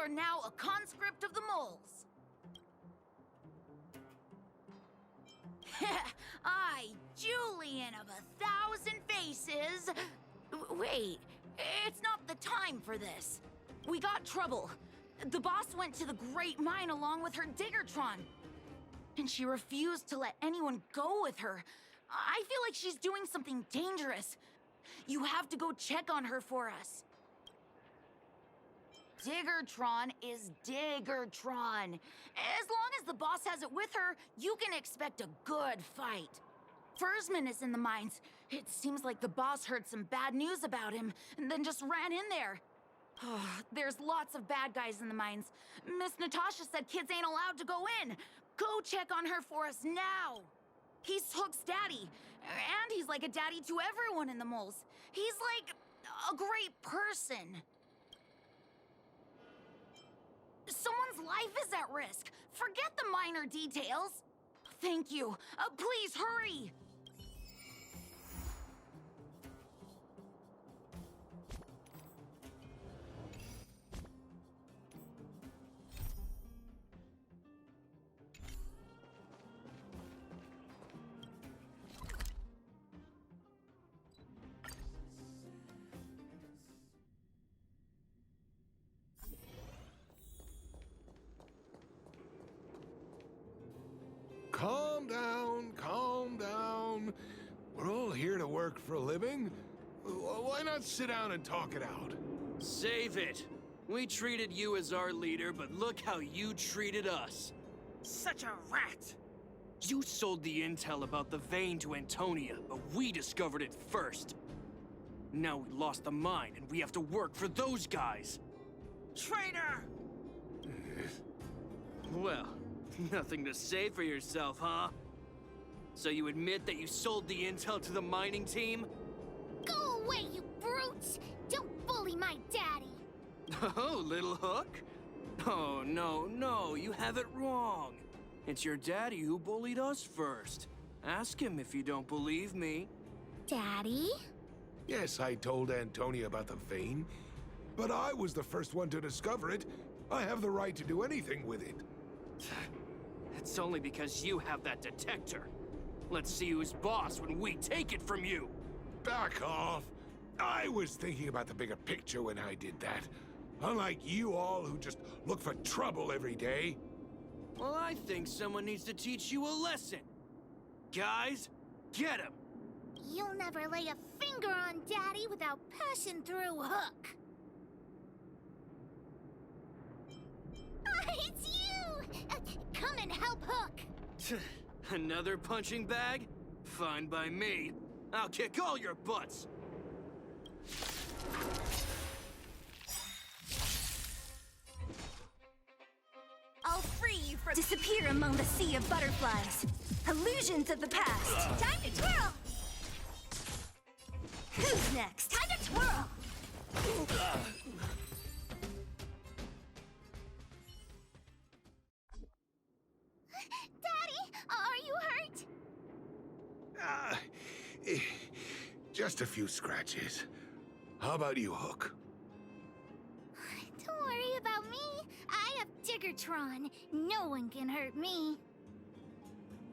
are now a conscript of the moles. I, Julian of 1,000 faces... Wait, it's not the time for this. We got trouble. The boss went to the Great Mine along with her Diggertron. And she refused to let anyone go with her. I feel like she's doing something dangerous. You have to go check on her for us. Diggertron is Diggertron. As long as the boss has it with her, you can expect a good fight. Fursman is in the mines. It seems like the boss heard some bad news about him and then just ran in there. There's lots of bad guys in the mines. Miss Natasha said kids ain't allowed to go in. Go check on her for us now. He's Hook's daddy, and he's like a daddy to everyone in the moles. He's like a great person. Someone's life is at risk. Forget the minor details. Thank you. Please hurry. Calm down, calm down. We're all here to work for a living. Why not sit down and talk it out? Save it. We treated you as our leader, but look how you treated us. Such a rat! You sold the intel about the vein to Antonia, but we discovered it first. Now we lost the mine, and we have to work for those guys. Traitor! Well, nothing to say for yourself, huh? So you admit that you sold the intel to the mining team? Go away, you brutes! Don't bully my daddy! Oh, little Hook? Oh, no, you have it wrong. It's your daddy who bullied us first. Ask him if you don't believe me. Daddy? Yes, I told Antonia about the vein, but I was the first one to discover it. I have the right to do anything with it. It's only because you have that detector. Let's see who's boss when we take it from you. Back off. I was thinking about the bigger picture when I did that. Unlike you all who just look for trouble every day. Well, I think someone needs to teach you a lesson. Guys, get him! You'll never lay a finger on Daddy without passing through Hook. It's you! Come and help Hook! Another punching bag? Fine by me. I'll kick all your butts. I'll free you from disappear among the sea of butterflies. Illusions of the past. Time to twirl! Who's next? Time to twirl! Daddy, are you hurt? Just a few scratches. How about you, Hook? Don't worry about me. I have Diggertron. No one can hurt me.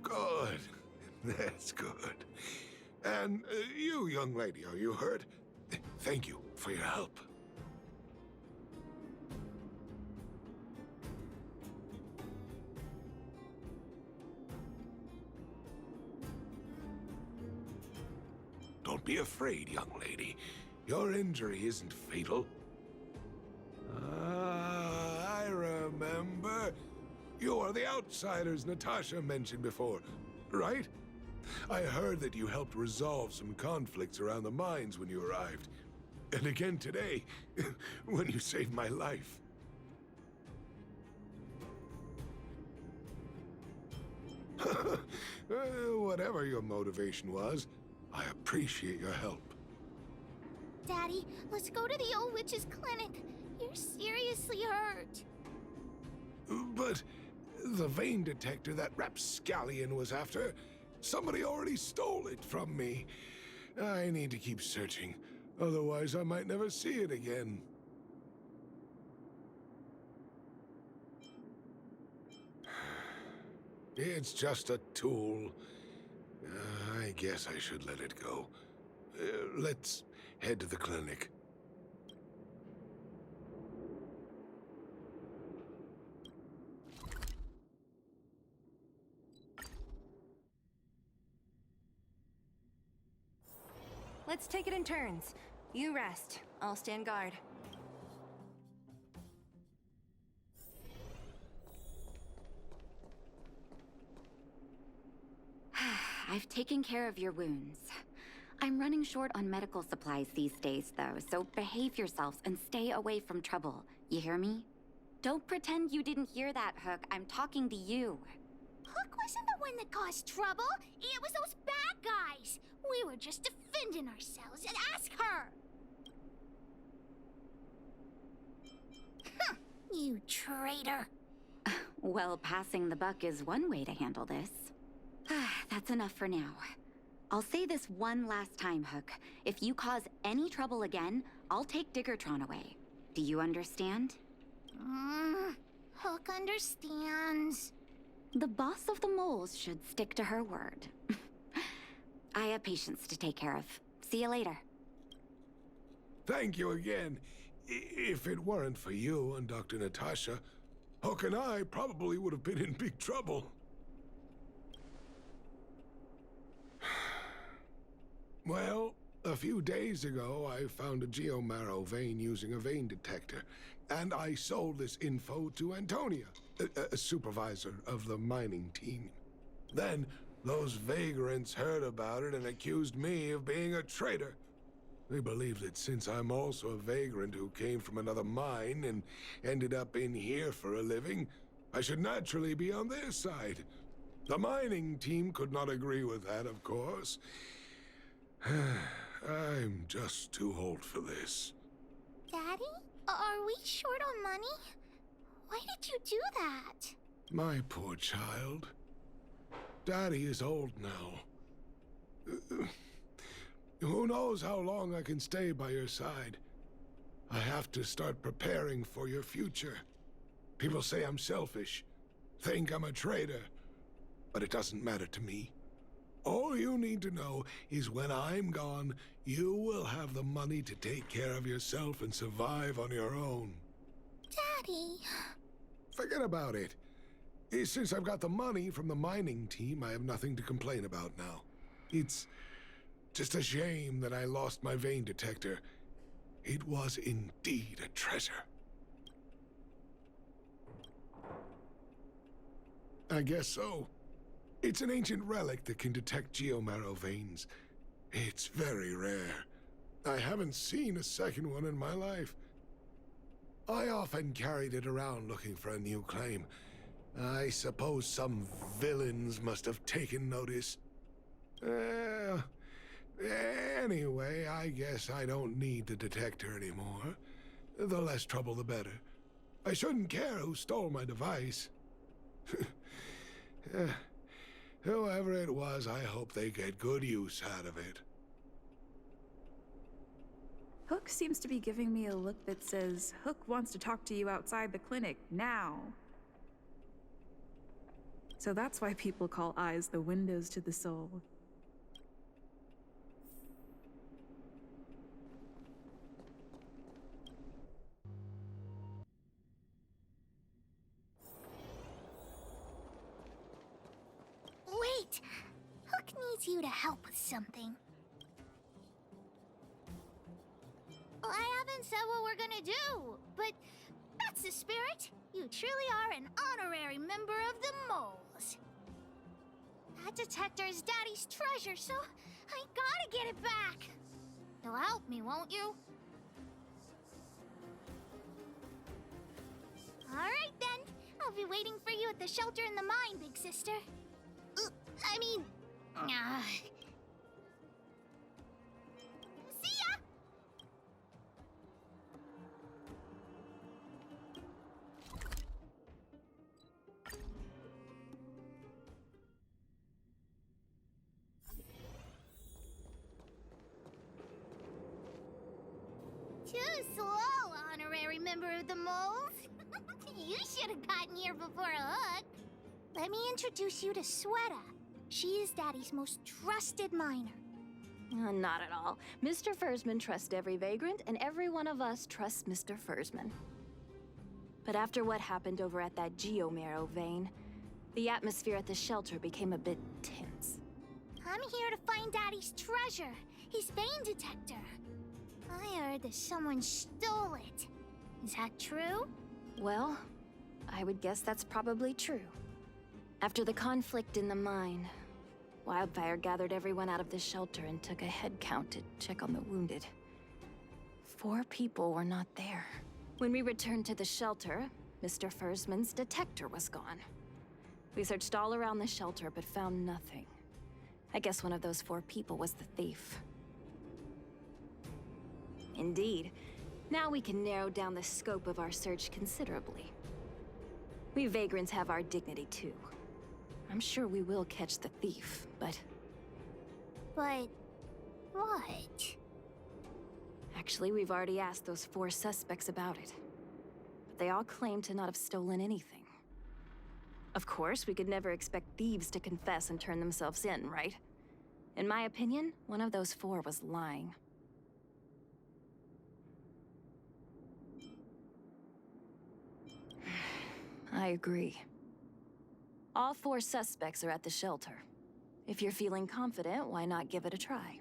Good. That's good. And you, young lady, are you hurt? Thank you for your help. Don't be afraid, young lady. Your injury isn't fatal. Ah, I remember. You are the outsiders Natasha mentioned before, right? I heard that you helped resolve some conflicts around the mines when you arrived. And again today, when you saved my life. Whatever your motivation was, I appreciate your help. Daddy, let's go to the old witch's clinic. You're seriously hurt. But the vein detector that rapscallion was after, somebody already stole it from me. I need to keep searching, otherwise I might never see it again. It's just a tool. I guess I should let it go. Let's head to the clinic. Let's take it in turns. You rest. I'll stand guard. I've taken care of your wounds. I'm running short on medical supplies these days, though, so behave yourselves and stay away from trouble. You hear me? Don't pretend you didn't hear that, Hook. I'm talking to you. Hook wasn't the one that caused trouble. It was those bad guys. We were just defending ourselves. And ask her. You traitor. Well, passing the buck is one way to handle this. That's enough for now. I'll say this one last time, Hook. If you cause any trouble again, I'll take Diggertron away. Do you understand? Hook understands. The boss of the moles should stick to her word. I have patients to take care of. See you later. Thank you again. If it weren't for you and Dr. Natasha, Hook and I probably would have been in big trouble. Well, a few days ago, I found a geomarrow vein using a vein detector, and I sold this info to Antonia, a supervisor of the mining team. Then, those vagrants heard about it and accused me of being a traitor. They believe that since I'm also a vagrant who came from another mine and ended up in here for a living, I should naturally be on their side. The mining team could not agree with that, of course. I'm just too old for this. Daddy? Are we short on money? Why did you do that? My poor child. Daddy is old now. Who knows how long I can stay by your side? I have to start preparing for your future. People say I'm selfish, think I'm a traitor, but it doesn't matter to me. All you need to know is when I'm gone, you will have the money to take care of yourself and survive on your own. Daddy. Forget about it. Since I've got the money from the mining team, I have nothing to complain about now. It's just a shame that I lost my vein detector. It was indeed a treasure. I guess so. It's an ancient relic that can detect geomarrow veins. It's very rare. I haven't seen a second one in my life. I often carried it around looking for a new claim. I suppose some villains must have taken notice. Anyway, I guess I don't need the detector anymore. The less trouble, the better. I shouldn't care who stole my device. Whoever it was, I hope they get good use out of it. Hook seems to be giving me a look that says, Hook wants to talk to you outside the clinic, now. So that's why people call eyes the windows to the soul. Wait! Hook needs you to help with something. I haven't said what we're gonna do, but that's the spirit. You truly are an honorary member of the moles. That detector is Daddy's treasure, so I gotta get it back. You'll help me, won't you? All right, then. I'll be waiting for you at the shelter in the mine, big sister. I mean... See ya! Too slow, honorary member of the moles. You should have gotten here before Hook. Let me introduce you to Sweta. She is Daddy's most trusted miner. Not at all. Mr. Fursman trusts every vagrant, and every one of us trusts Mr. Fursman. But after what happened over at that Geomarrow vein, the atmosphere at the shelter became a bit tense. I'm here to find Daddy's treasure, his vein detector. I heard that someone stole it. Is that true? Well, I would guess that's probably true. After the conflict in the mine, Wildfire gathered everyone out of the shelter and took a head count to check on the wounded. 4 people were not there. When we returned to the shelter, Mr. Fursman's detector was gone. We searched all around the shelter but found nothing. I guess one of those 4 people was the thief. Indeed. Now we can narrow down the scope of our search considerably. We vagrants have our dignity too. I'm sure we will catch the thief, but... But... what? Actually, we've already asked those 4 suspects about it. But they all claim to not have stolen anything. Of course, we could never expect thieves to confess and turn themselves in, right? In my opinion, one of those 4 was lying. I agree. All 4 suspects are at the shelter. If you're feeling confident, why not give it a try?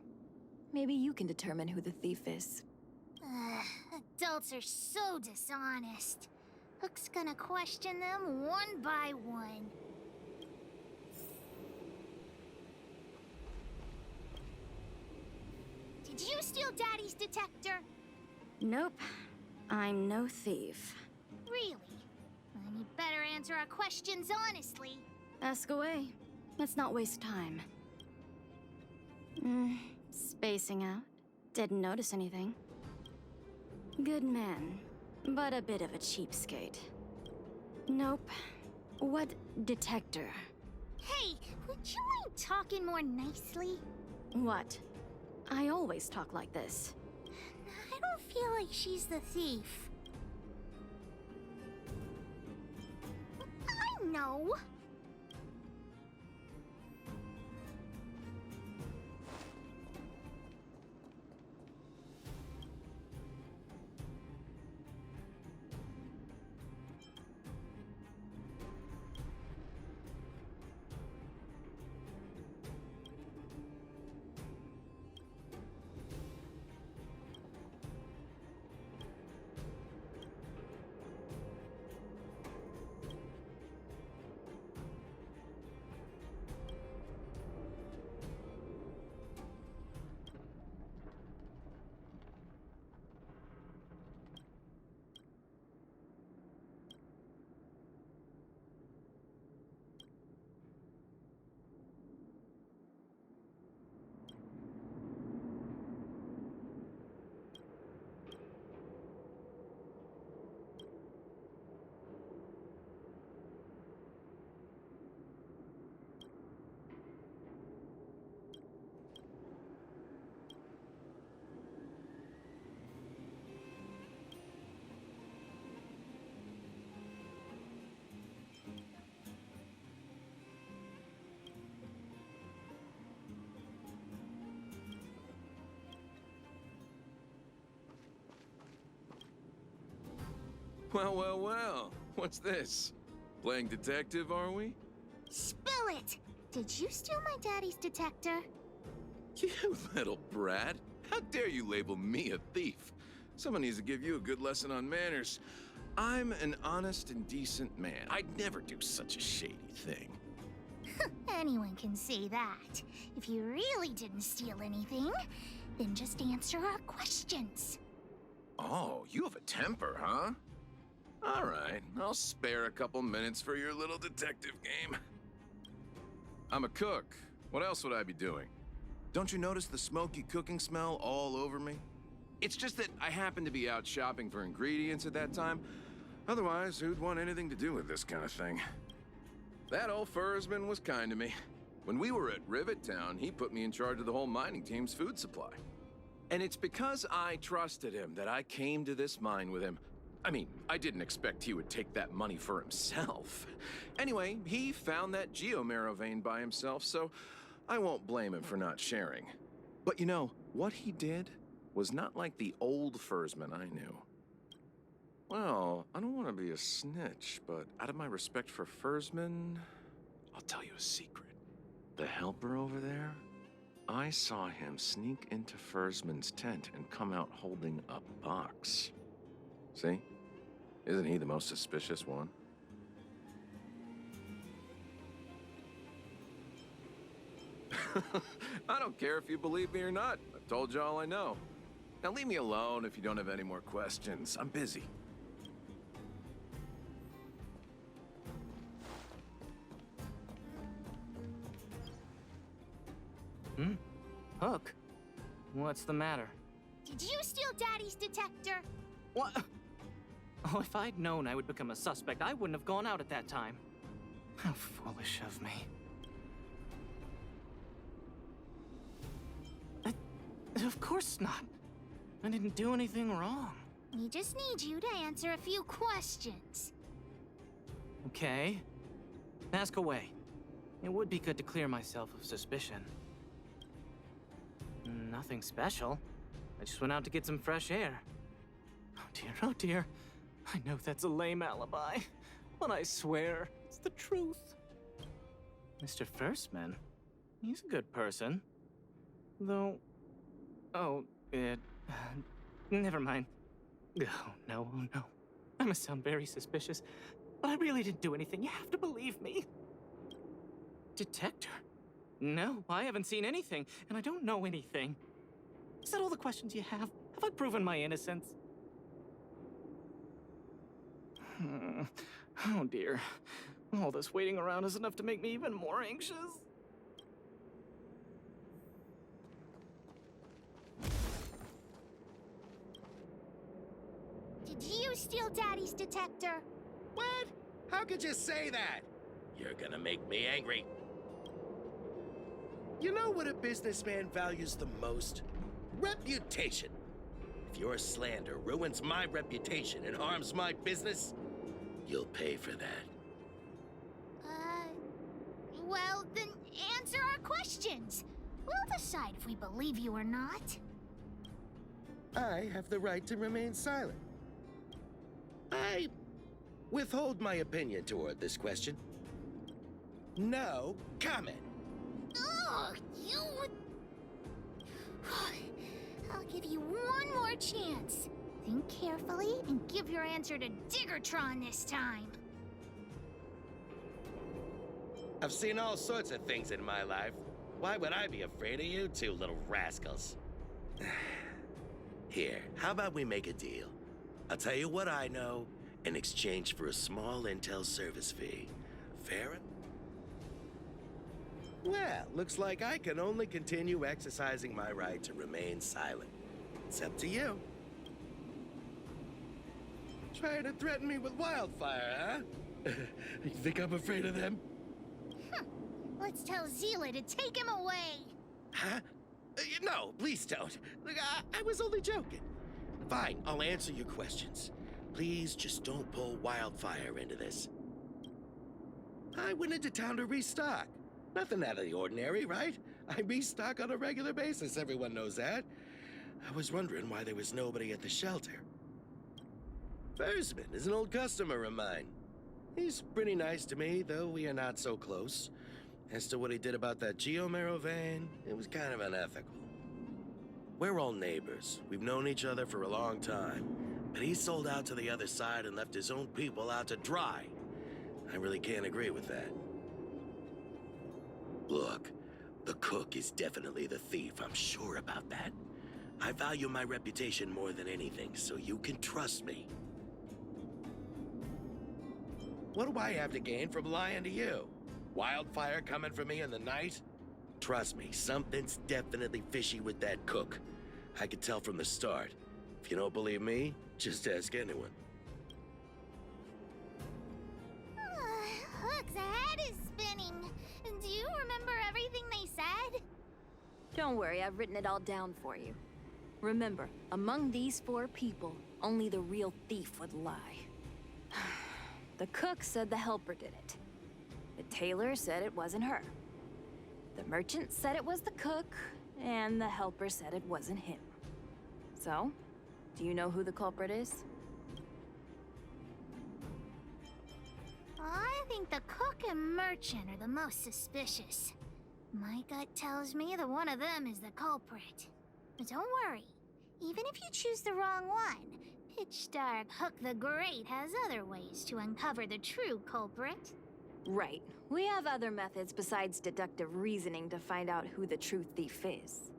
Maybe you can determine who the thief is. Adults are so dishonest. Hook's gonna question them one by one. Did you steal Daddy's detector? Nope. I'm no thief. Really? Then you better answer our questions honestly. Ask away. Let's not waste time. Spacing out. Didn't notice anything. Good man, but a bit of a cheapskate. Nope. What detector? Hey, would you mind talking more nicely? What? I always talk like this. I don't feel like she's the thief. I know. Well, well, well. What's this? Playing detective, are we? Spill it! Did you steal my daddy's detector? You little brat. How dare you label me a thief? Someone needs to give you a good lesson on manners. I'm an honest and decent man. I'd never do such a shady thing. Anyone can say that. If you really didn't steal anything, then just answer our questions. Oh, you have a temper, huh? All right, I'll spare a couple minutes for your little detective game. I'm a cook. What else would I be doing? Don't you notice the smoky cooking smell all over me? It's just that I happened to be out shopping for ingredients at that time. Otherwise, who'd want anything to do with this kind of thing? That old Fursman was kind to me. When we were at Rivet Town, he put me in charge of the whole mining team's food supply. And it's because I trusted him that I came to this mine with him. I mean, I didn't expect he would take that money for himself. Anyway, he found that geomarrow vein by himself, so I won't blame him for not sharing. But you know, what he did was not like the old Fursman I knew. Well, I don't want to be a snitch, but out of my respect for Fursman, I'll tell you a secret. The helper over there, I saw him sneak into Fursman's tent and come out holding a box. See? Isn't he the most suspicious one? I don't care if you believe me or not. I've told you all I know. Now leave me alone if you don't have any more questions. I'm busy. Hook? What's the matter? Did you steal Daddy's detector? What? Oh, if I'd known I would become a suspect, I wouldn't have gone out at that time. How foolish of me. Of course not. I didn't do anything wrong. We just need you to answer a few questions. Okay. Ask away. It would be good to clear myself of suspicion. Nothing special. I just went out to get some fresh air. Oh dear. I know that's a lame alibi, but I swear it's the truth. Mr. Firstman, he's a good person. Though... Oh, never mind. Oh, no. I must sound very suspicious, but I really didn't do anything. You have to believe me. Detector? No, I haven't seen anything, and I don't know anything. Is that all the questions you have? Have I proven my innocence? Oh dear. All this waiting around is enough to make me even more anxious. Did you steal Daddy's detector? What? How could you say that? You're gonna make me angry. You know what a businessman values the most? Reputation. If your slander ruins my reputation and harms my business, you'll pay for that. Well, then answer our questions. We'll decide if we believe you or not. I have the right to remain silent. I withhold my opinion toward this question. No comment. Ugh, you... I'll give you one more chance. Think carefully and give your answer to Diggertron this time. I've seen all sorts of things in my life. Why would I be afraid of you two little rascals? Here, how about we make a deal? I'll tell you what I know in exchange for a small intel service fee. Fair? Well, looks like I can only continue exercising my right to remain silent. It's up to you. Trying to threaten me with wildfire, huh? You think I'm afraid of them? Let's tell Zila to take him away. Huh? No, please don't. Look, I was only joking. Fine, I'll answer your questions. Please just don't pull wildfire into this. I went into town to restock. Nothing out of the ordinary, right? I restock on a regular basis, everyone knows that. I was wondering why there was nobody at the shelter. Fursman is an old customer of mine. He's pretty nice to me, though we are not so close. As to what he did about that geomarrow vein, it was kind of unethical. We're all neighbors. We've known each other for a long time. But he sold out to the other side and left his own people out to dry. I really can't agree with that. Look, the cook is definitely the thief, I'm sure about that. I value my reputation more than anything, so you can trust me. What do I have to gain from lying to you? Wildfire coming for me in the night? Trust me, something's definitely fishy with that cook. I could tell from the start. If you don't believe me, just ask anyone. Hook's head is spinning. Do you remember everything they said? Don't worry, I've written it all down for you. Remember, among these 4 people, Only the real thief would lie. The cook said the helper did it. The tailor said it wasn't her. The merchant said it was the cook, and the helper said it wasn't him. So, do you know who the culprit is? I think the cook and merchant are the most suspicious. My gut tells me that one of them is the culprit. But don't worry. Even if you choose the wrong one, Pitch Dark Hook the Great has other ways to uncover the true culprit. Right. We have other methods besides deductive reasoning to find out who the true thief is.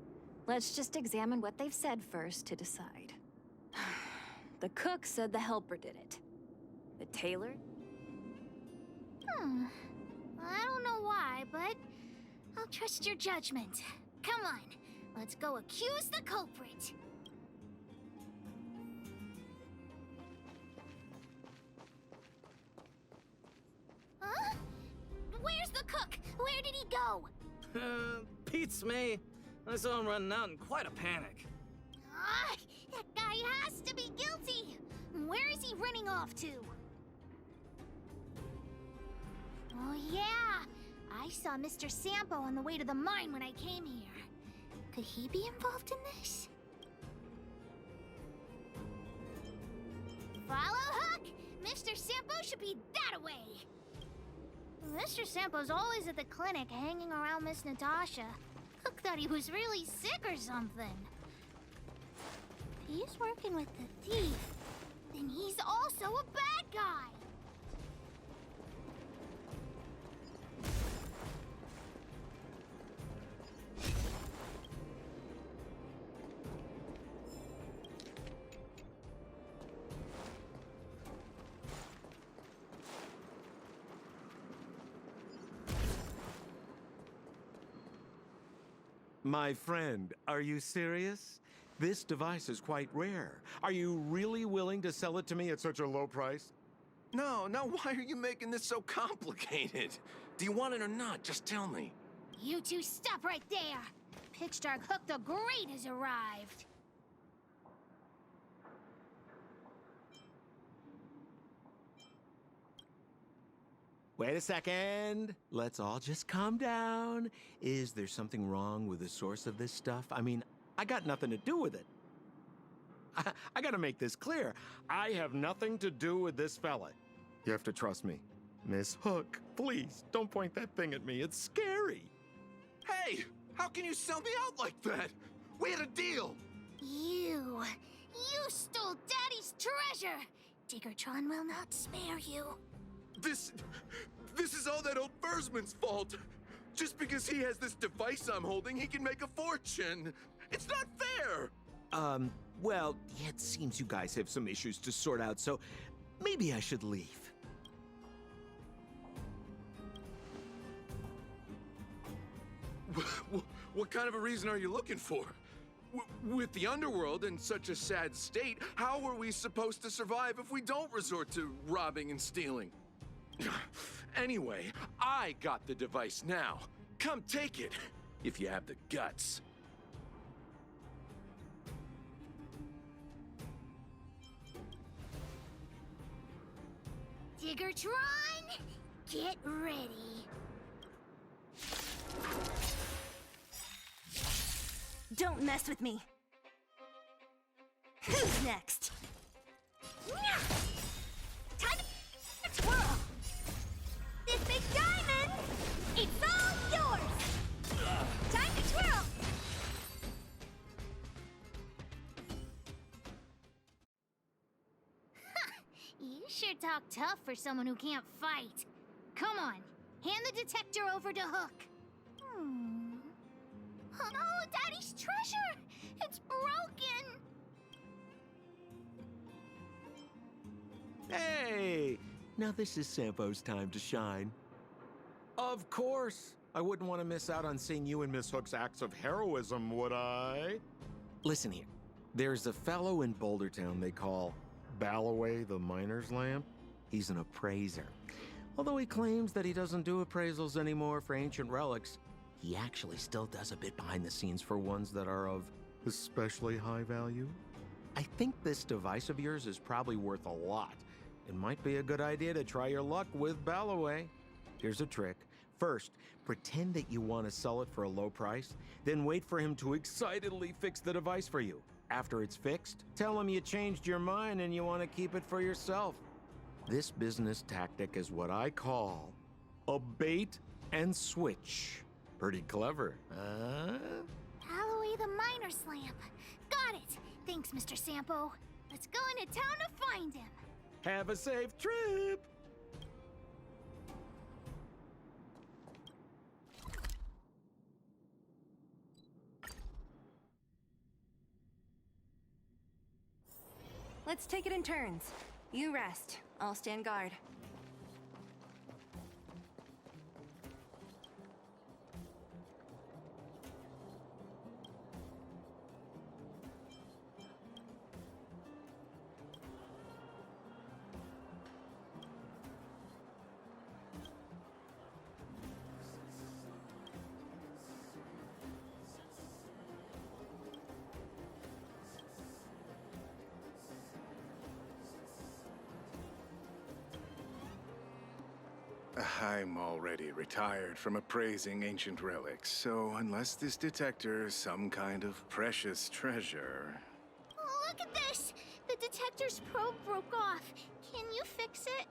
Let's just examine what they've said first to decide. The cook said the helper did it. The tailor? I don't know why, but I'll trust your judgment. Come on, let's go accuse the culprit. Huh? Where's the cook? Where did he go? Beats me. I saw him running out in quite a panic. Ah, that guy has to be guilty. Where is he running off to? Oh yeah, I saw Mr. Sampo on the way to the mine when I came here. Could he be involved in this? Follow Hook! Mr. Sampo should be that way. Mr. Sampo's always at the clinic hanging around Miss Natasha. Hook thought he was really sick or something. If he's working with the thief, then he's also a bad guy. My friend, are you serious? This device is quite rare. Are you really willing to sell it to me at such a low price? No, why are you making this so complicated? Do you want it or not? Just tell me. You two stop right there! Pitch Dark Hook the Great has arrived! Wait a second. Let's all just calm down. Is there something wrong with the source of this stuff? I mean, I got nothing to do with it. I gotta make this clear. I have nothing to do with this fella. You have to trust me. Miss Hook, please, don't point that thing at me. It's scary. Hey, how can you sell me out like that? We had a deal. You stole Daddy's treasure! Diggertron will not spare you. This is all that old Fursman's fault. Just because he has this device I'm holding, he can make a fortune. It's not fair. Well, it seems you guys have some issues to sort out, so maybe I should leave. What kind of a reason are you looking for? With the underworld in such a sad state, how are we supposed to survive if we don't resort to robbing and stealing? Anyway, I got the device now. Come take it, if you have the guts. Diggertron, get ready. Don't mess with me. Who's next? Time to twirl. This big diamond, it's all yours. Time to twirl. You sure talk tough for someone who can't fight. Come on, hand the detector over to Hook. Oh no, Daddy's treasure! It's broken! Hey! Now this is Sampo's time to shine. Of course! I wouldn't want to miss out on seeing you and Miss Hook's acts of heroism, would I? Listen here. There's a fellow in Boulder Town they call Balloway the Miner's Lamp. He's an appraiser. Although he claims that he doesn't do appraisals anymore for ancient relics, he actually still does a bit behind the scenes for ones that are of especially high value. I think this device of yours is probably worth a lot. It might be a good idea to try your luck with Balloway. Here's a trick. First, pretend that you want to sell it for a low price, then wait for him to excitedly fix the device for you. After it's fixed, tell him you changed your mind and you want to keep it for yourself. This business tactic is what I call a bait and switch. Pretty clever, huh? Balloway the Miner's Lamp. Got it. Thanks, Mr. Sampo. Let's go into town to find him. Have a safe trip! Let's take it in turns. You rest. I'll stand guard. I'm already retired from appraising ancient relics, so unless this detector is some kind of precious treasure... Look at this! The detector's probe broke off. Can you fix it?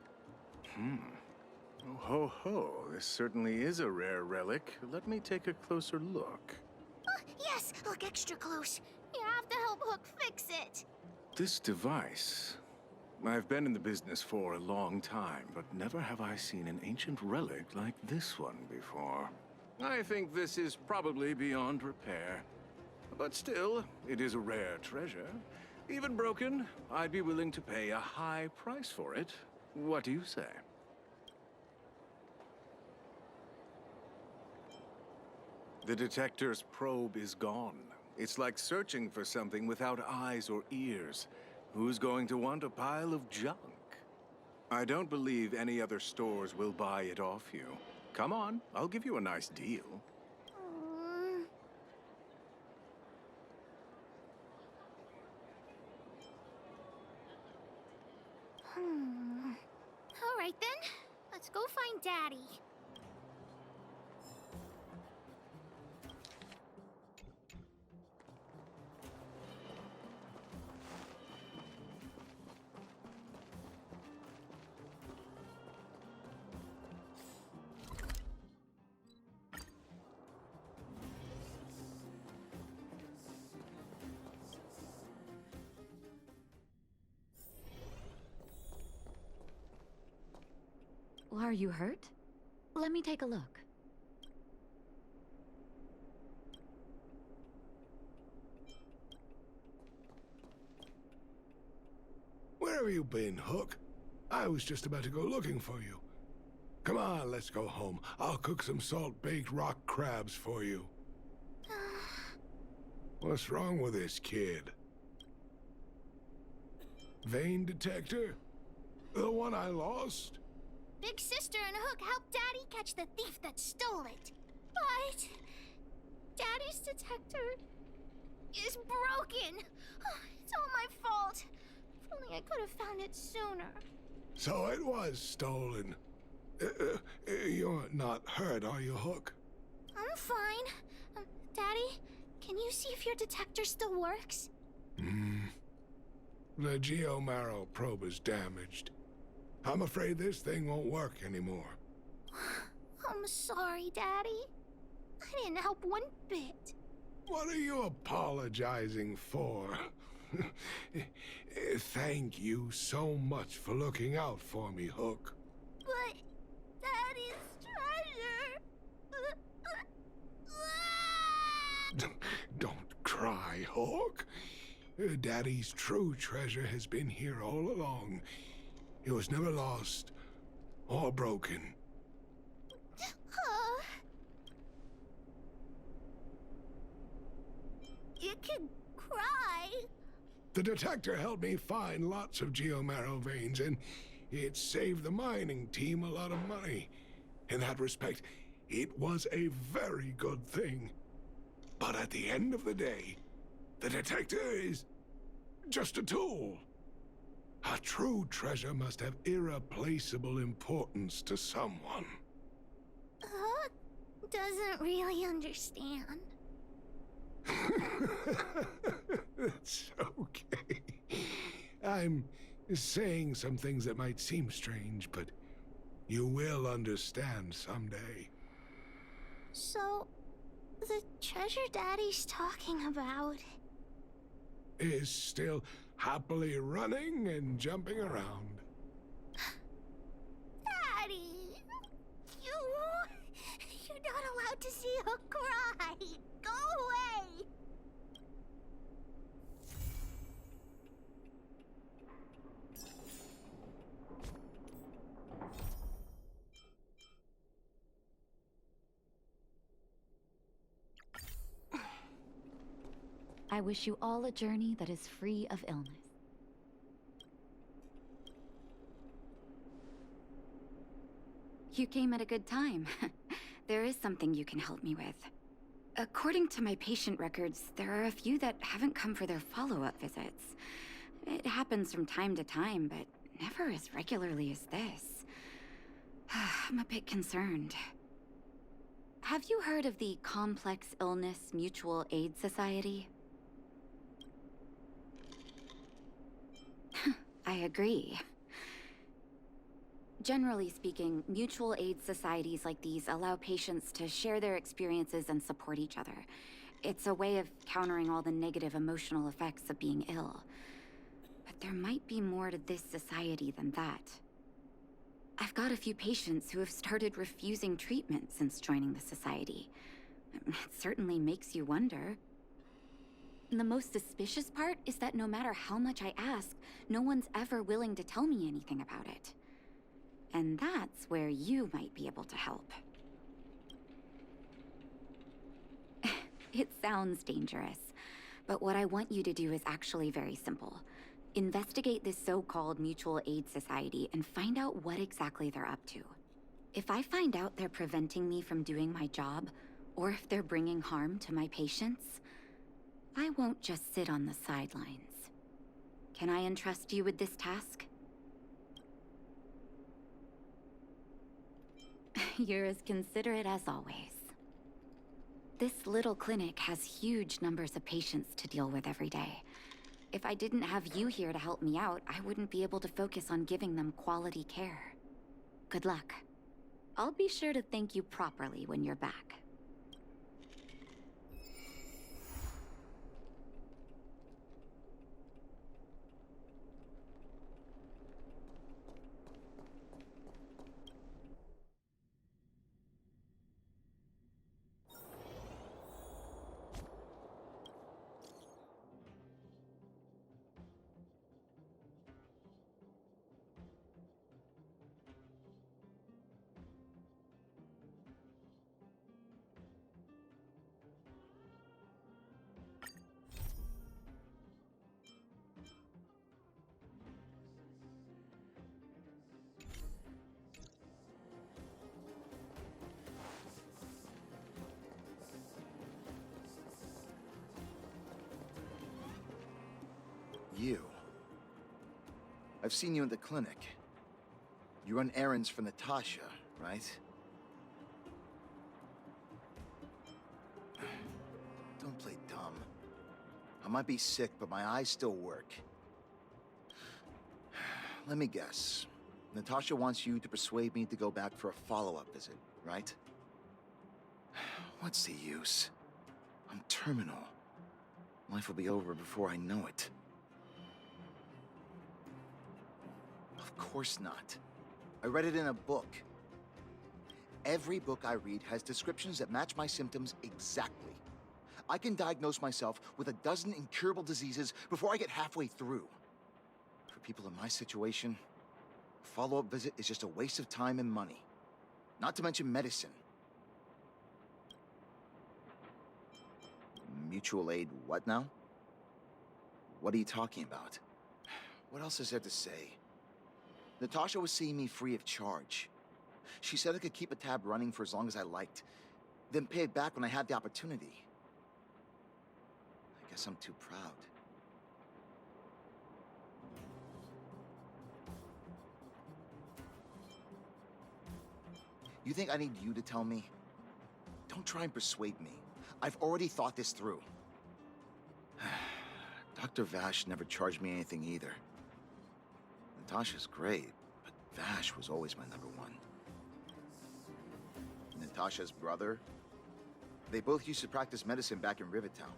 Oh, ho, ho. This certainly is a rare relic. Let me take a closer look. Yes, look extra close. You have to help Hook fix it. This device... I've been in the business for a long time, but never have I seen an ancient relic like this one before. I think this is probably beyond repair. But still, it is a rare treasure. Even broken, I'd be willing to pay a high price for it. What do you say? The detector's probe is gone. It's like searching for something without eyes or ears. Who's going to want a pile of junk? I don't believe any other stores will buy it off you. Come on, I'll give you a nice deal. All right then, let's go find Daddy. Are you hurt? Let me take a look. Where have you been, Hook? I was just about to go looking for you. Come on, let's go home. I'll cook some salt-baked rock crabs for you. What's wrong with this kid? Vein detector? The one I lost? Big Sister and Hook helped Daddy catch the thief that stole it. But Daddy's detector is broken. It's all my fault. If only I could have found it sooner. So it was stolen. You're not hurt, are you, Hook? I'm fine. Daddy, can you see if your detector still works? The geomarrow probe is damaged. I'm afraid this thing won't work anymore. I'm sorry, Daddy. I didn't help one bit. What are you apologizing for? Thank you so much for looking out for me, Hook. But Daddy's treasure... Don't cry, Hook. Daddy's true treasure has been here all along. It was never lost or broken. You can cry. The detector helped me find lots of geomarrow veins, and it saved the mining team a lot of money. In that respect, it was a very good thing. But at the end of the day, the detector is just a tool. A true treasure must have irreplaceable importance to someone. Hook doesn't really understand. It's okay. I'm saying some things that might seem strange, but you will understand someday. So, the treasure Daddy's talking about Is still happily running and jumping around. Daddy! You're not allowed to see Hook cry! Go away! I wish you all a journey that is free of illness. You came at a good time. There is something you can help me with. According to my patient records, there are a few that haven't come for their follow-up visits. It happens from time to time, but never as regularly as this. I'm a bit concerned. Have you heard of the Complex Illness Mutual Aid Society? I agree. Generally speaking, mutual aid societies like these allow patients to share their experiences and support each other. It's a way of countering all the negative emotional effects of being ill. But there might be more to this society than that. I've got a few patients who have started refusing treatment since joining the society. It certainly makes you wonder. The most suspicious part is that no matter how much I ask, no one's ever willing to tell me anything about it. And that's where you might be able to help. It sounds dangerous, but what I want you to do is actually very simple. Investigate this so-called mutual aid society and find out what exactly they're up to. If I find out they're preventing me from doing my job, or if they're bringing harm to my patients, I won't just sit on the sidelines. Can I entrust you with this task? You're as considerate as always. This little clinic has huge numbers of patients to deal with every day. If I didn't have you here to help me out, I wouldn't be able to focus on giving them quality care. Good luck. I'll be sure to thank you properly when you're back. You. I've seen you in the clinic. You run errands for Natasha, right? Don't play dumb. I might be sick, but my eyes still work. Let me guess. Natasha wants you to persuade me to go back for a follow-up visit, right? What's the use? I'm terminal. Life will be over before I know it. Of course not. I read it in a book. Every book I read has descriptions that match my symptoms exactly. I can diagnose myself with a dozen incurable diseases before I get halfway through. For people in my situation, a follow-up visit is just a waste of time and money. Not to mention medicine. Mutual aid what now? What are you talking about? What else is there to say? Natasha was seeing me free of charge. She said I could keep a tab running for as long as I liked, then pay it back when I had the opportunity. I guess I'm too proud. You think I need you to tell me? Don't try and persuade me. I've already thought this through. Dr. Vash never charged me anything either. Natasha's great, but Vash was always my number one. Natasha's brother? They both used to practice medicine back in Rivertown.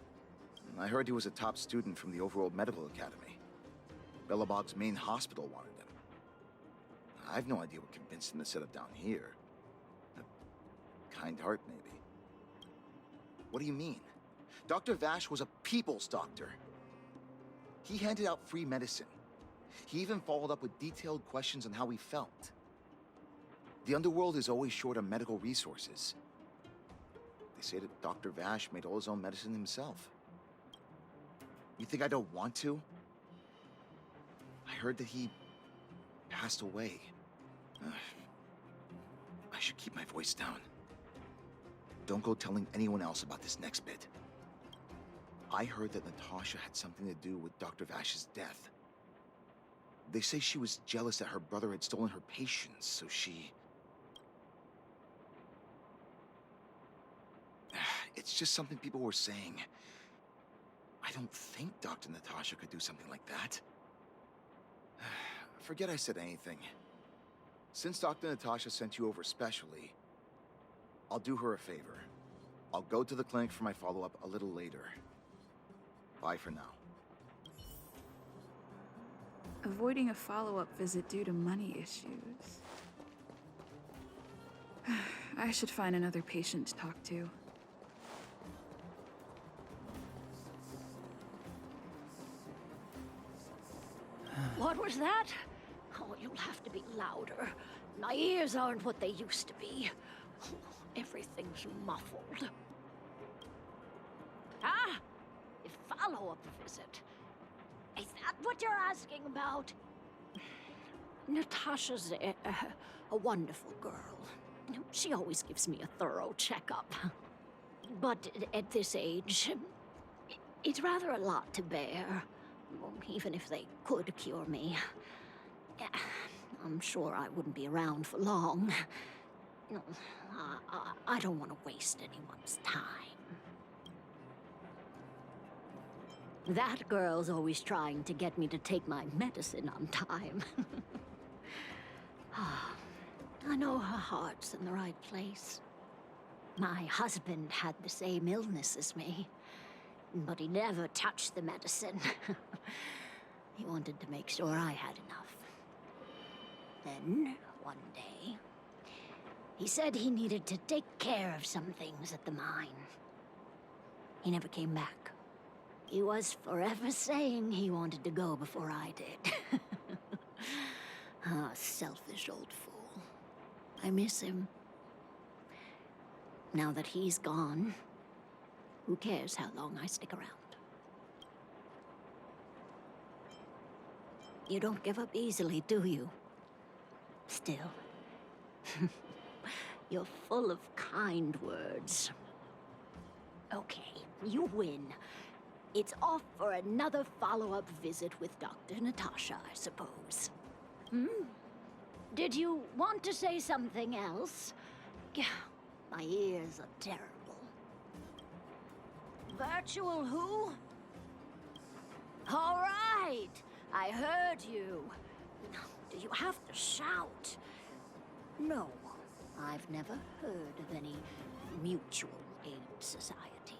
I heard he was a top student from the Overworld Medical Academy. Belobog's main hospital wanted him. I've no idea what convinced him to set up down here. A kind heart, maybe. What do you mean? Dr. Vash was a people's doctor. He handed out free medicine. He even followed up with detailed questions on how he felt. The underworld is always short on medical resources. They say that Dr. Vash made all his own medicine himself. You think I don't want to? I heard that he passed away. I should keep my voice down. Don't go telling anyone else about this next bit. I heard that Natasha had something to do with Dr. Vash's death. They say she was jealous that her brother had stolen her patients, so she... It's just something people were saying. I don't think Dr. Natasha could do something like that. Forget I said anything. Since Dr. Natasha sent you over specially, I'll do her a favor. I'll go to the clinic for my follow-up a little later. Bye for now. Avoiding a follow-up visit due to money issues. I should find another patient to talk to. What was that? Oh, you'll have to be louder. My ears aren't what they used to be. Everything's muffled. Ah! A follow-up visit. Is that what you're asking about? Natasha's a wonderful girl. She always gives me a thorough checkup. But at this age, it's rather a lot to bear. Even if they could cure me. I'm sure I wouldn't be around for long. I don't want to waste anyone's time. That girl's always trying to get me to take my medicine on time. I know her heart's in the right place. My husband had the same illness as me, but he never touched the medicine. He wanted to make sure I had enough. Then, one day, he said he needed to take care of some things at the mine. He never came back. He was forever saying he wanted to go before I did. Ah, selfish old fool. I miss him. Now that he's gone, who cares how long I stick around? You don't give up easily, do you? Still, you're full of kind words. Okay, you win. It's off for another follow-up visit with Dr. Natasha, I suppose. Did you want to say something else? My ears are terrible. Virtual who? All right, I heard you. Do you have to shout? No, I've never heard of any mutual aid society.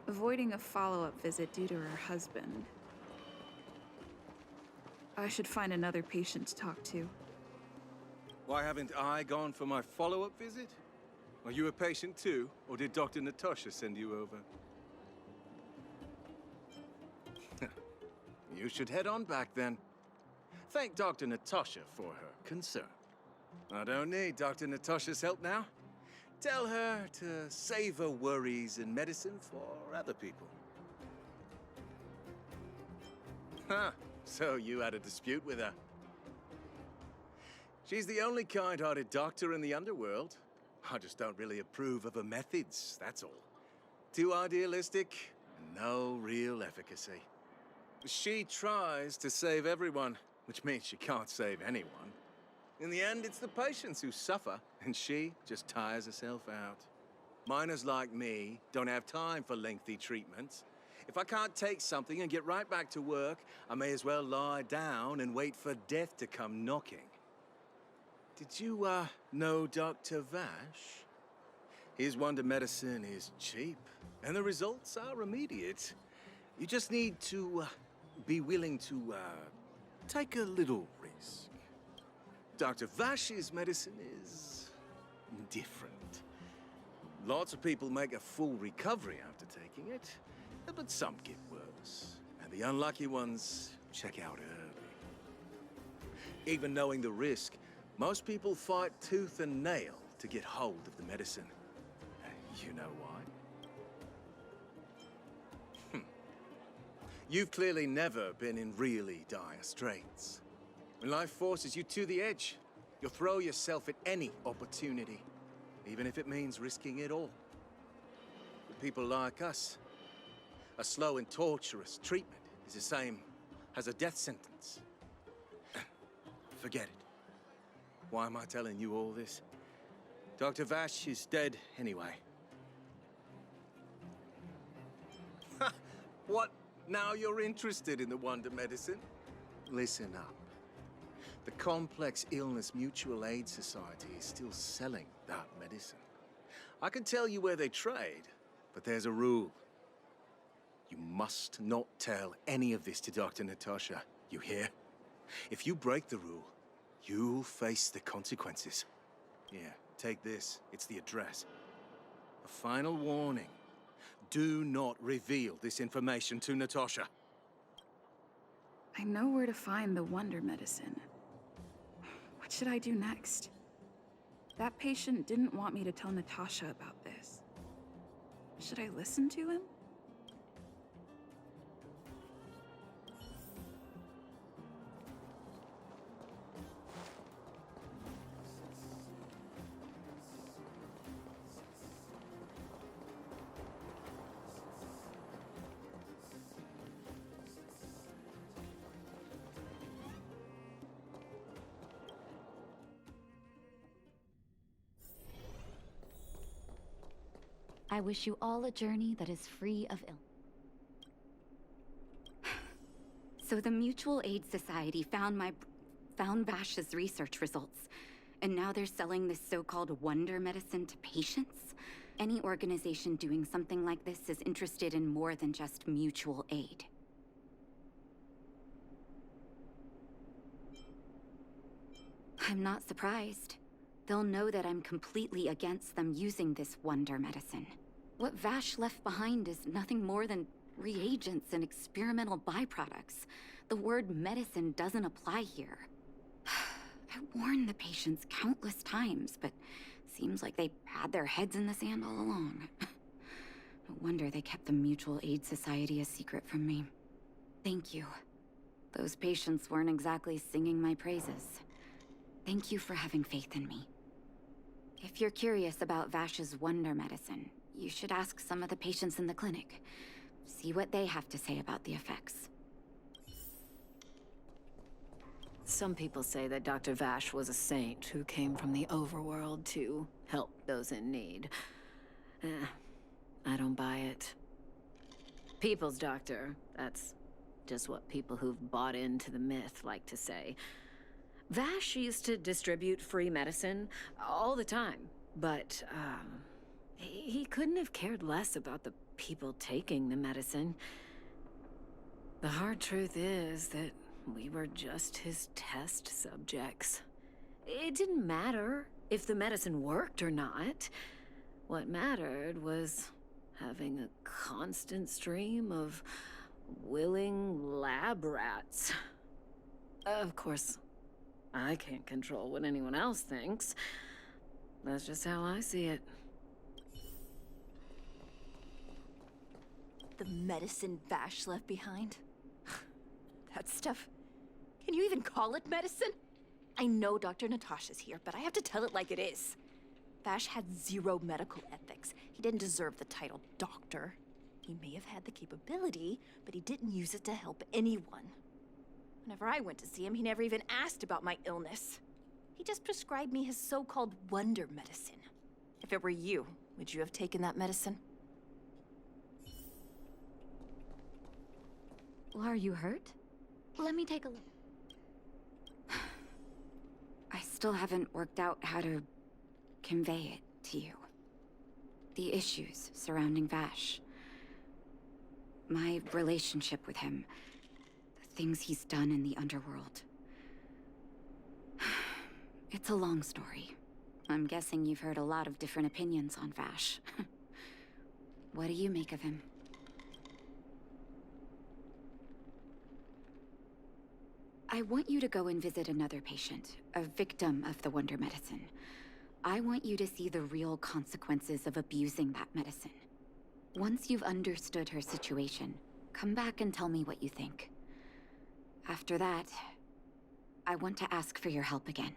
Avoiding a follow-up visit due to her husband. I should find another patient to talk to. Why haven't I gone for my follow-up visit? Are you a patient too, or did Dr. Natasha send you over? You should head on back then. Thank Dr. Natasha for her concern. I don't need Dr. Natasha's help now. Tell her to save her worries and medicine for other people. Huh, so you had a dispute with her. She's the only kind-hearted doctor in the underworld. I just don't really approve of her methods, that's all. Too idealistic, and no real efficacy. She tries to save everyone, which means she can't save anyone. In the end, it's the patients who suffer, and she just tires herself out. Miners like me don't have time for lengthy treatments. If I can't take something and get right back to work, I may as well lie down and wait for death to come knocking. Did you, know Dr. Vash? His wonder medicine is cheap, and the results are immediate. You just need to, be willing to, take a little risk. Dr. Vash's medicine is different. Lots of people make a full recovery after taking it, but some get worse. And the unlucky ones check out early. Even knowing the risk, most people fight tooth and nail to get hold of the medicine. You know why? You've clearly never been in really dire straits. When life forces you to the edge, you'll throw yourself at any opportunity, even if it means risking it all. With people like us, a slow and torturous treatment is the same as a death sentence. Forget it. Why am I telling you all this? Dr. Vash is dead anyway. What? Now you're interested in the wonder medicine? Listen up. The Complex Illness Mutual Aid Society is still selling that medicine. I can tell you where they trade, but there's a rule. You must not tell any of this to Dr. Natasha, you hear? If you break the rule, you'll face the consequences. Yeah, take this. It's the address. A final warning. Do not reveal this information to Natasha. I know where to find the wonder medicine. What should I do next? That patient didn't want me to tell Natasha about this. Should I listen to him? I wish you all a journey that is free of ill. So the Mutual Aid Society found Vash's research results, and now they're selling this so-called wonder medicine to patients? Any organization doing something like this is interested in more than just mutual aid. I'm not surprised. They'll know that I'm completely against them using this wonder medicine. What Vash left behind is nothing more than reagents and experimental byproducts. The word medicine doesn't apply here. I warned the patients countless times, but seems like they had their heads in the sand all along. No wonder they kept the Mutual Aid Society a secret from me. Thank you. Those patients weren't exactly singing my praises. Thank you for having faith in me. If you're curious about Vash's wonder medicine, you should ask some of the patients in the clinic. See what they have to say about the effects. Some people say that Dr. Vash was a saint who came from the overworld to help those in need. I don't buy it. People's doctor, that's just what people who've bought into the myth like to say. Vash used to distribute free medicine all the time, but, he couldn't have cared less about the people taking the medicine. The hard truth is that we were just his test subjects. It didn't matter if the medicine worked or not. What mattered was having a constant stream of willing lab rats. Of course, I can't control what anyone else thinks. That's just how I see it. The medicine Vash left behind? That stuff... Can you even call it medicine? I know Dr. Natasha's here, but I have to tell it like it is. Vash had zero medical ethics. He didn't deserve the title doctor. He may have had the capability, but he didn't use it to help anyone. Whenever I went to see him, he never even asked about my illness. He just prescribed me his so-called wonder medicine. If it were you, would you have taken that medicine? Well, are you hurt? Let me take a look. I still haven't worked out how to convey it to you. The issues surrounding Vash. My relationship with him. The things he's done in the underworld. It's a long story. I'm guessing you've heard a lot of different opinions on Vash. What do you make of him? I want you to go and visit another patient, a victim of the wonder medicine. I want you to see the real consequences of abusing that medicine. Once you've understood her situation, come back and tell me what you think. After that, I want to ask for your help again.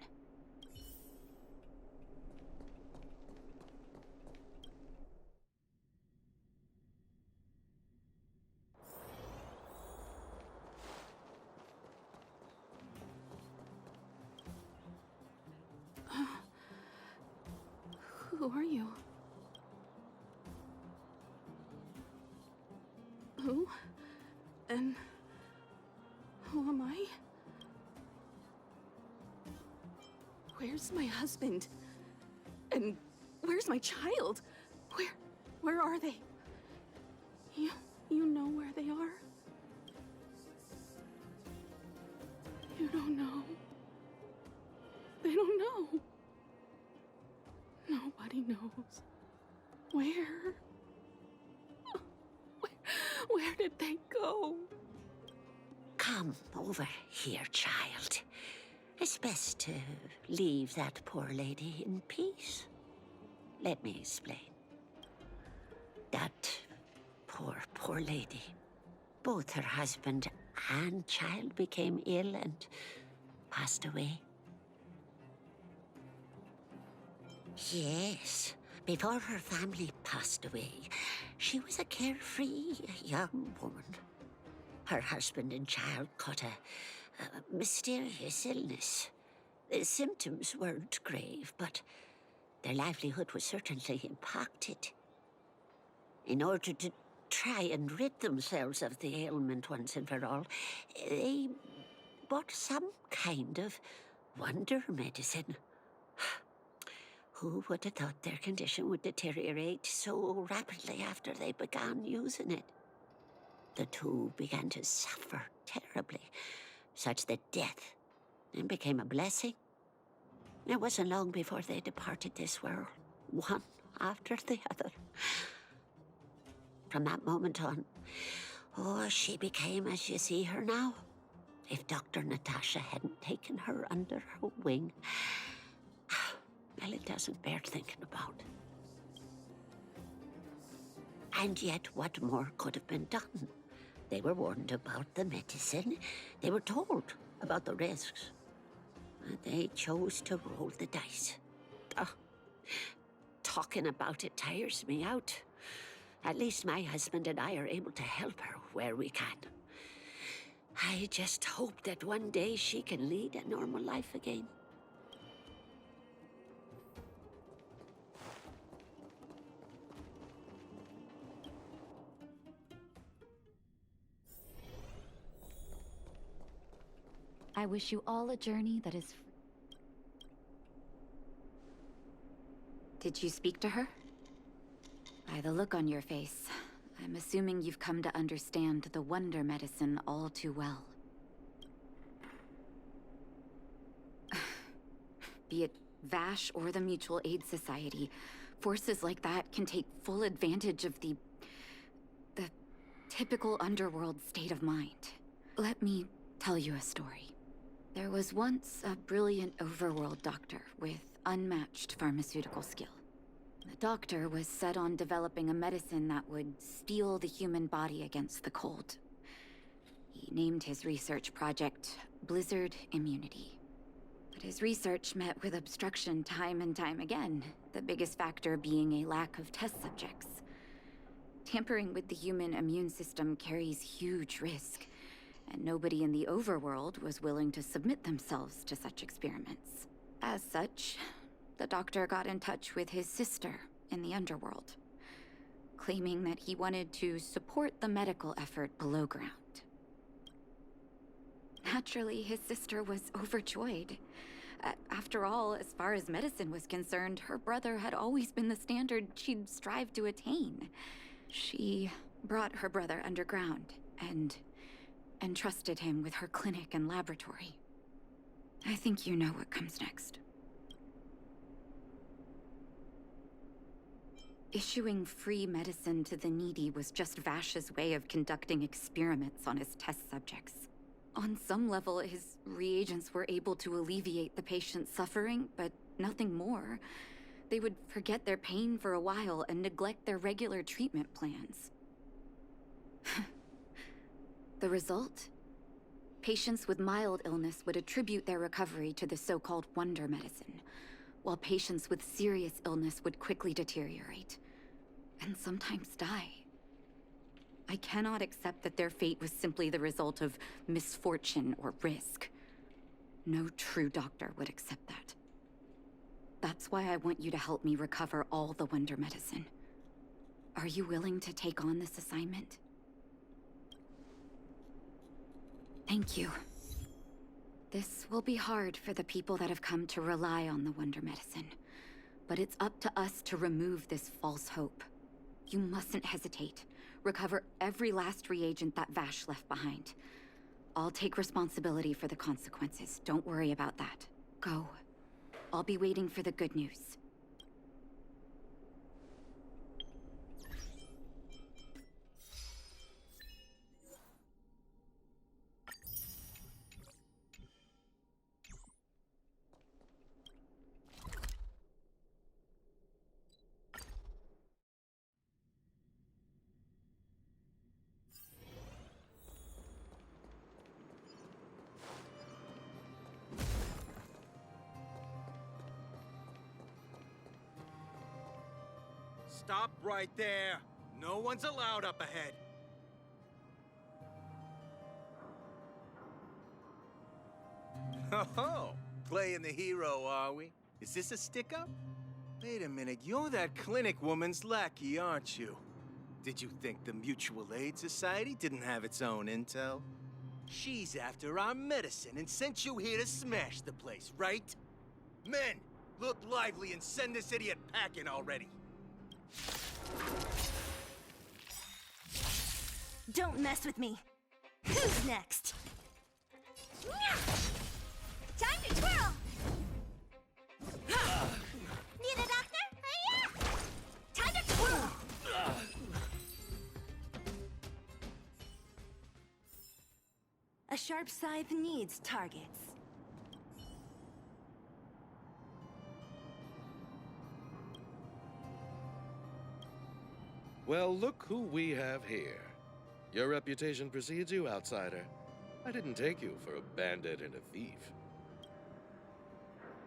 Who are you? Who? And who am I? Where's my husband? And where's my child? Where are they? You know where they are? You don't know. They don't know. Nobody knows. Where? Where did they go? Come over here, child. It's best to leave that poor lady in peace. Let me explain. That poor lady. Both her husband and child became ill and passed away. Yes, before her family passed away, she was a carefree young woman. Her husband and child caught a mysterious illness. The symptoms weren't grave, but their livelihood was certainly impacted. In order to try and rid themselves of the ailment once and for all, they bought some kind of wonder medicine. Who would have thought their condition would deteriorate so rapidly after they began using it? The two began to suffer terribly, such that death then became a blessing. It wasn't long before they departed this world, one after the other. From that moment on, she became as you see her now. If Dr. Natasha hadn't taken her under her wing, well, it doesn't bear thinking about. And yet, what more could have been done? They were warned about the medicine. They were told about the risks. And they chose to roll the dice. Talking about it tires me out. At least my husband and I are able to help her where we can. I just hope that one day she can lead a normal life again. I wish you all a journey that is... Did you speak to her? By the look on your face, I'm assuming you've come to understand the wonder medicine all too well. Be it Vash or the Mutual Aid Society, forces like that can take full advantage of the typical underworld state of mind. Let me tell you a story. There was once a brilliant overworld doctor with unmatched pharmaceutical skill. The doctor was set on developing a medicine that would steel the human body against the cold. He named his research project Blizzard Immunity. But his research met with obstruction time and time again, the biggest factor being a lack of test subjects. Tampering with the human immune system carries huge risk, and nobody in the overworld was willing to submit themselves to such experiments. As such, the doctor got in touch with his sister in the underworld, claiming that he wanted to support the medical effort below ground. Naturally, his sister was overjoyed. After all, as far as medicine was concerned, her brother had always been the standard she'd strive to attain. She brought her brother underground and entrusted him with her clinic and laboratory. I think you know what comes next. Issuing free medicine to the needy was just Vash's way of conducting experiments on his test subjects. On some level, his reagents were able to alleviate the patient's suffering, but nothing more. They would forget their pain for a while and neglect their regular treatment plans. The result? Patients with mild illness would attribute their recovery to the so-called wonder medicine, while patients with serious illness would quickly deteriorate, and sometimes die. I cannot accept that their fate was simply the result of misfortune or risk. No true doctor would accept that. That's why I want you to help me recover all the wonder medicine. Are you willing to take on this assignment? Thank you. This will be hard for the people that have come to rely on the wonder medicine, but it's up to us to remove this false hope. You mustn't hesitate. Recover every last reagent that Vash left behind. I'll take responsibility for the consequences. Don't worry about that. Go. I'll be waiting for the good news. Stop right there. No one's allowed up ahead. Oh, playing the hero, are we? Is this a stick-up? Wait a minute, you're that clinic woman's lackey, aren't you? Did you think the Mutual Aid Society didn't have its own intel? She's after our medicine and sent you here to smash the place, right? Men, look lively and send this idiot packing already. Don't mess with me. Who's next? Time to twirl! Need a doctor? Yeah! Time to twirl! A sharp scythe needs targets. Well, look who we have here. Your reputation precedes you, outsider. I didn't take you for a bandit and a thief.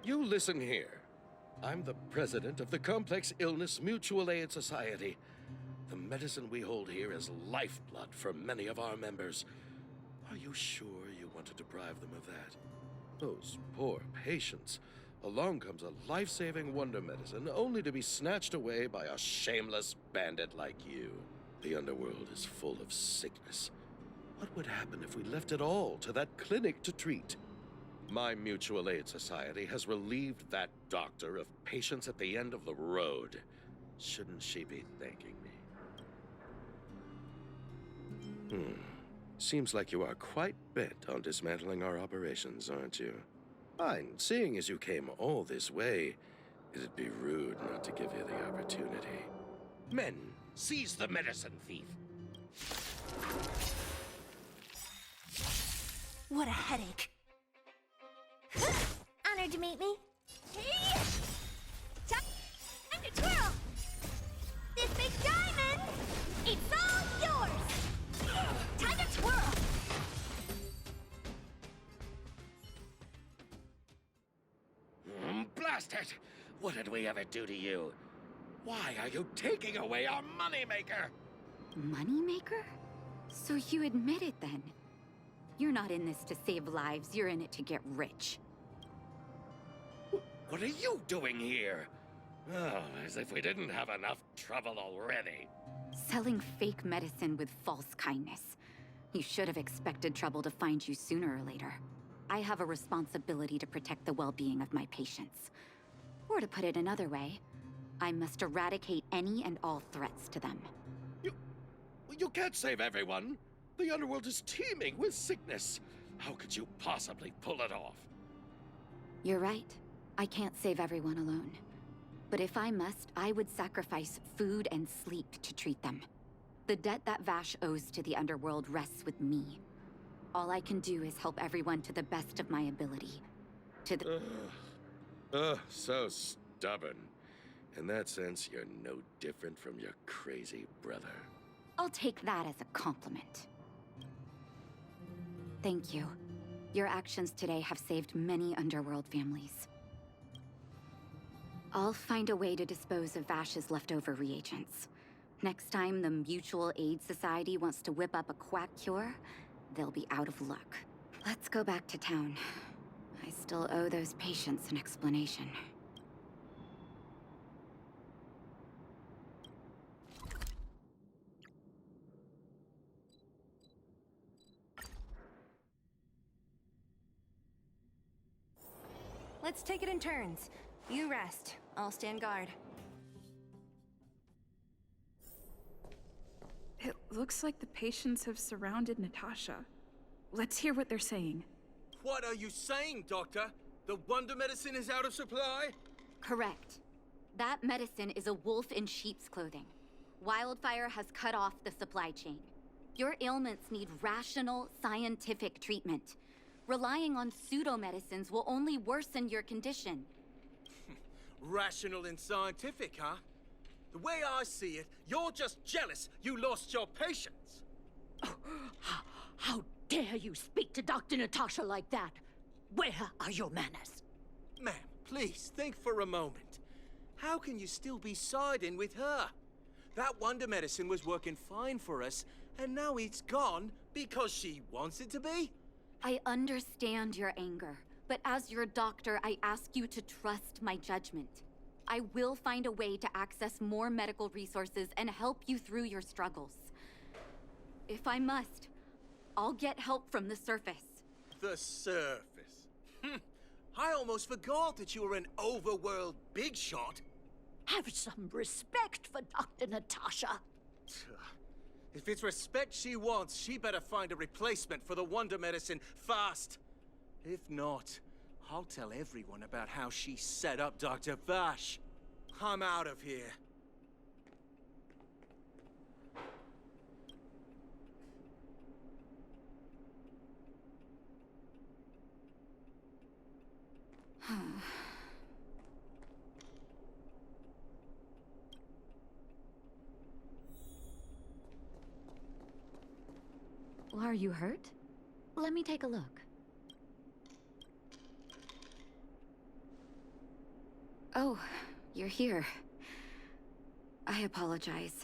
You listen here. I'm the president of the Complex Illness Mutual Aid Society. The medicine we hold here is lifeblood for many of our members. Are you sure you want to deprive them of that? Those poor patients. Along comes a life-saving wonder medicine only to be snatched away by a shameless bandit like you. The underworld is full of sickness. What would happen if we left it all to that clinic to treat? My Mutual Aid Society has relieved that doctor of patients at the end of the road. Shouldn't she be thanking me? Seems like you are quite bent on dismantling our operations, aren't you? Fine, seeing as you came all this way, it'd be rude not to give you the opportunity. Men, seize the medicine thief. What a headache. Honored to meet me. Hey! Time to twirl! This big diamond, it's all yours! Time to twirl! Blast it! What did we ever do to you? Why are you taking away our moneymaker? Moneymaker? So you admit it then? You're not in this to save lives, you're in it to get rich. What are you doing here? Oh, as if we didn't have enough trouble already. Selling fake medicine with false kindness. You should have expected trouble to find you sooner or later. I have a responsibility to protect the well-being of my patients. Or to put it another way, I must eradicate any and all threats to them. You can't save everyone. The underworld is teeming with sickness. How could you possibly pull it off? You're right. I can't save everyone alone. But if I must, I would sacrifice food and sleep to treat them. The debt that Vash owes to the underworld rests with me. All I can do is help everyone to the best of my ability. So stubborn. In that sense, you're no different from your crazy brother. I'll take that as a compliment. Thank you. Your actions today have saved many underworld families. I'll find a way to dispose of Vash's leftover reagents. Next time the Mutual Aid Society wants to whip up a quack cure, they'll be out of luck. Let's go back to town. I still owe those patients an explanation. Let's take it in turns. You rest. I'll stand guard. It looks like the patients have surrounded Natasha. Let's hear what they're saying. What are you saying, Doctor? The wonder medicine is out of supply? Correct. That medicine is a wolf in sheep's clothing. Wildfire has cut off the supply chain. Your ailments need rational, scientific treatment. Relying on pseudo-medicines will only worsen your condition. Rational and scientific, huh? The way I see it, you're just jealous you lost your patients. How dare you speak to Dr. Natasha like that? Where are your manners? Ma'am, please think for a moment. How can you still be siding with her? That wonder medicine was working fine for us, and now it's gone because she wants it to be? I understand your anger, but as your doctor, I ask you to trust my judgment. I will find a way to access more medical resources and help you through your struggles. If I must, I'll get help from the surface. The surface? I almost forgot that you were an overworld big shot. Have some respect for Dr. Natasha. If it's respect she wants, she better find a replacement for the wonder medicine fast. If not, I'll tell everyone about how she set up Dr. Vash. I'm out of here. Are you hurt? Let me take a look. Oh, you're here. I apologize.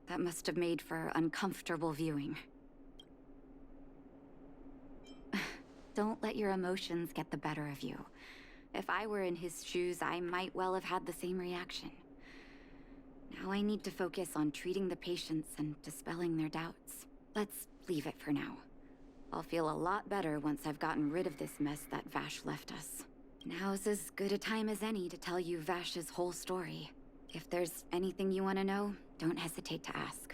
That must have made for uncomfortable viewing. Don't let your emotions get the better of you. If I were in his shoes, I might well have had the same reaction. Now I need to focus on treating the patients and dispelling their doubts. Let's leave it for now. I'll feel a lot better once I've gotten rid of this mess that Vash left us. Now's as good a time as any to tell you Vash's whole story. If there's anything you want to know, don't hesitate to ask.